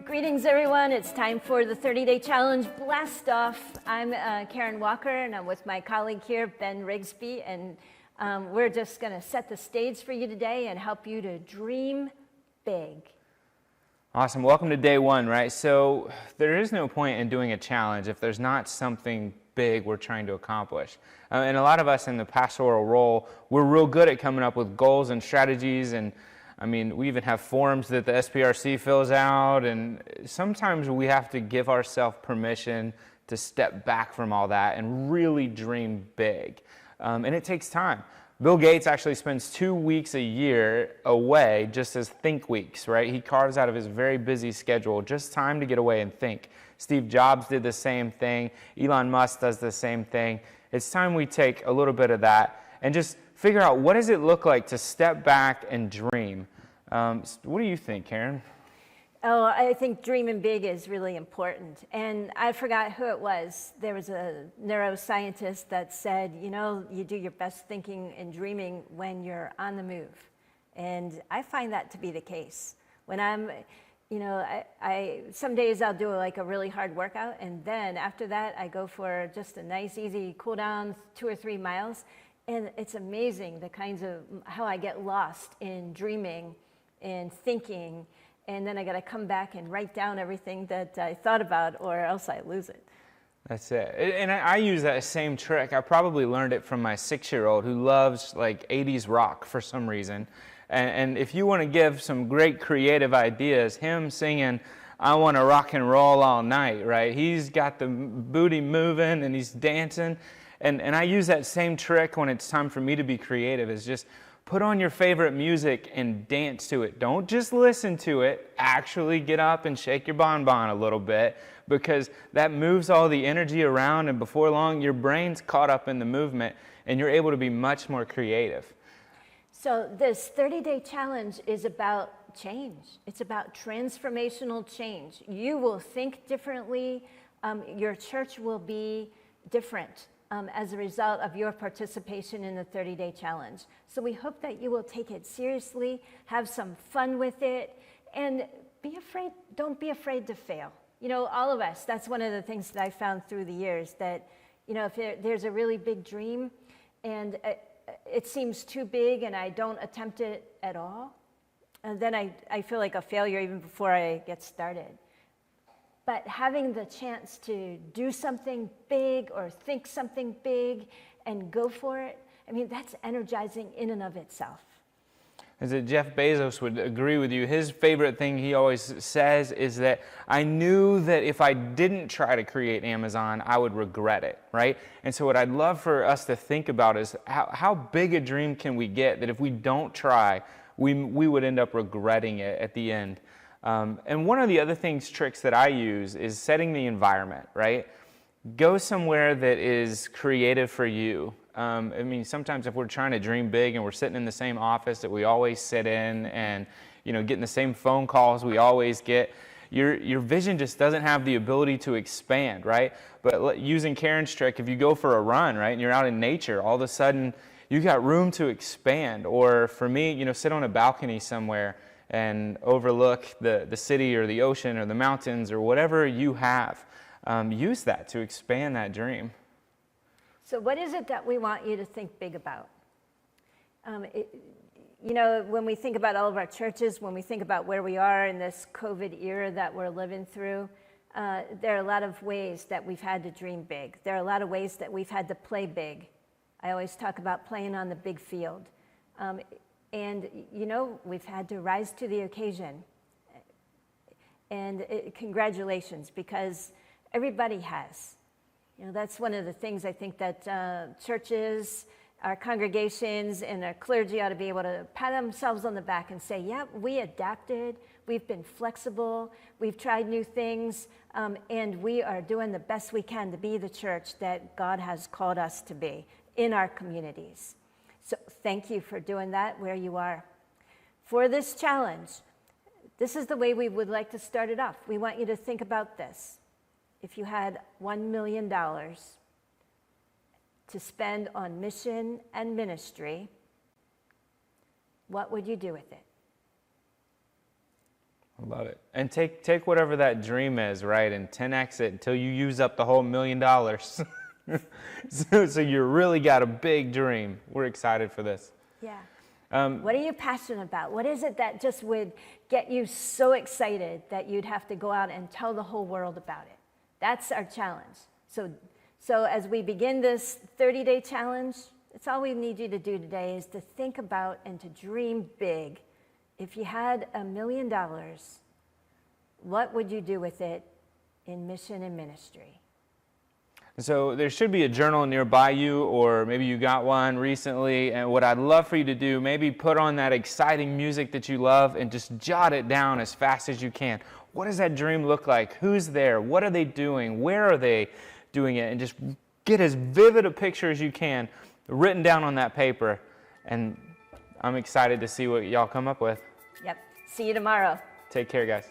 Greetings, everyone. It's time for the 30-Day Challenge Blast Off. I'm Karen Walker, and I'm with my colleague here, Ben Rigsby, and we're just going to set the stage for you today and help you to dream big. Awesome. Welcome to day one, right? So there is no point in doing a challenge if there's not something big we're trying to accomplish. And a lot of us in the pastoral role, we're real good at coming up with goals and strategies, and I mean, we even have forms that the SPRC fills out, and sometimes we have to give ourselves permission to step back from all that and really dream big. And it takes time. Bill Gates actually spends 2 weeks a year away just as think weeks, right? He carves out of his very busy schedule just time to get away and think. Steve Jobs did the same thing. Elon Musk does the same thing. It's time we take a little bit of that and just figure out, what does it look like to step back and dream? What do you think, Karen? Oh, I think dreaming big is really important. And I forgot who it was. There was a neuroscientist that said, you know, you do your best thinking and dreaming when you're on the move. And I find that to be the case. When I'm, you know, some days I'll do like a really hard workout, and then after that I go for just a nice, easy cool down, 2 or 3 miles. And it's amazing the kinds of, how I get lost in dreaming and thinking, and then I got to come back and write down everything that I thought about, or else I lose it. That's it. And I use that same trick. I probably learned it from my 6-year-old who loves like 80s rock for some reason. And if you want to give some great creative ideas, him singing, "I want to rock and roll all night," right? He's got the booty moving and he's dancing. And I use that same trick when it's time for me to be creative, is just put on your favorite music and dance to it. Don't just listen to it, actually get up and shake your bonbon a little bit, because that moves all the energy around, and before long your brain's caught up in the movement and you're able to be much more creative. So this 30-day challenge is about change. It's about transformational change. You will think differently. Your church will be different as a result of your participation in the 30-day challenge. So we hope that you will take it seriously, have some fun with it, and don't be afraid to fail. You know, all of us, that's one of the things that I found through the years, that, you know, if there's a really big dream and it seems too big and I don't attempt it at all, and then I feel like a failure even before I get started. But having the chance to do something big or think something big and go for it, I mean, that's energizing in and of itself. As Jeff Bezos would agree with you, his favorite thing he always says is that, "I knew that if I didn't try to create Amazon, I would regret it," right? And so what I'd love for us to think about is how big a dream can we get that if we don't try, we would end up regretting it at the end. And one of the other tricks that I use is setting the environment, right? Go somewhere that is creative for you. I mean, sometimes if we're trying to dream big and we're sitting in the same office that we always sit in, and, you know, getting the same phone calls we always get, your vision just doesn't have the ability to expand, right? But using Karen's trick, if you go for a run, right, and you're out in nature, all of a sudden you got room to expand. Or for me, you know, sit on a balcony somewhere and overlook the city or the ocean or the mountains or whatever you have. Use that to expand that dream. So what is it that we want you to think big about? You know, when we think about all of our churches, when we think about where we are in this COVID era that we're living through, there are a lot of ways that we've had to dream big. There are a lot of ways that we've had to play big. I always talk about playing on the big field. And, you know, we've had to rise to the occasion. And congratulations, because everybody has. You know, that's one of the things I think that churches, our congregations, and our clergy ought to be able to pat themselves on the back and say, yeah, we adapted, we've been flexible, we've tried new things, and we are doing the best we can to be the church that God has called us to be in our communities. So thank you for doing that where you are. For this challenge, this is the way we would like to start it off. We want you to think about this. If you had $1 million to spend on mission and ministry, what would you do with it? I love it. And take whatever that dream is, right, and 10x it until you use up the whole $1 million. So you really got a big dream. We're excited for this. Yeah. What are you passionate about? What is it that just would get you so excited that you'd have to go out and tell the whole world about it? That's our challenge. So as we begin this 30-day challenge, that's all we need you to do today is to think about and to dream big. If you had $1 million, what would you do with it in mission and ministry? So there should be a journal nearby you, or maybe you got one recently, and what I'd love for you to do, maybe put on that exciting music that you love and just jot it down as fast as you can. What does that dream look like? Who's there? What are they doing? Where are they doing it? And just get as vivid a picture as you can written down on that paper, and I'm excited to see what y'all come up with. Yep. See you tomorrow. Take care, guys.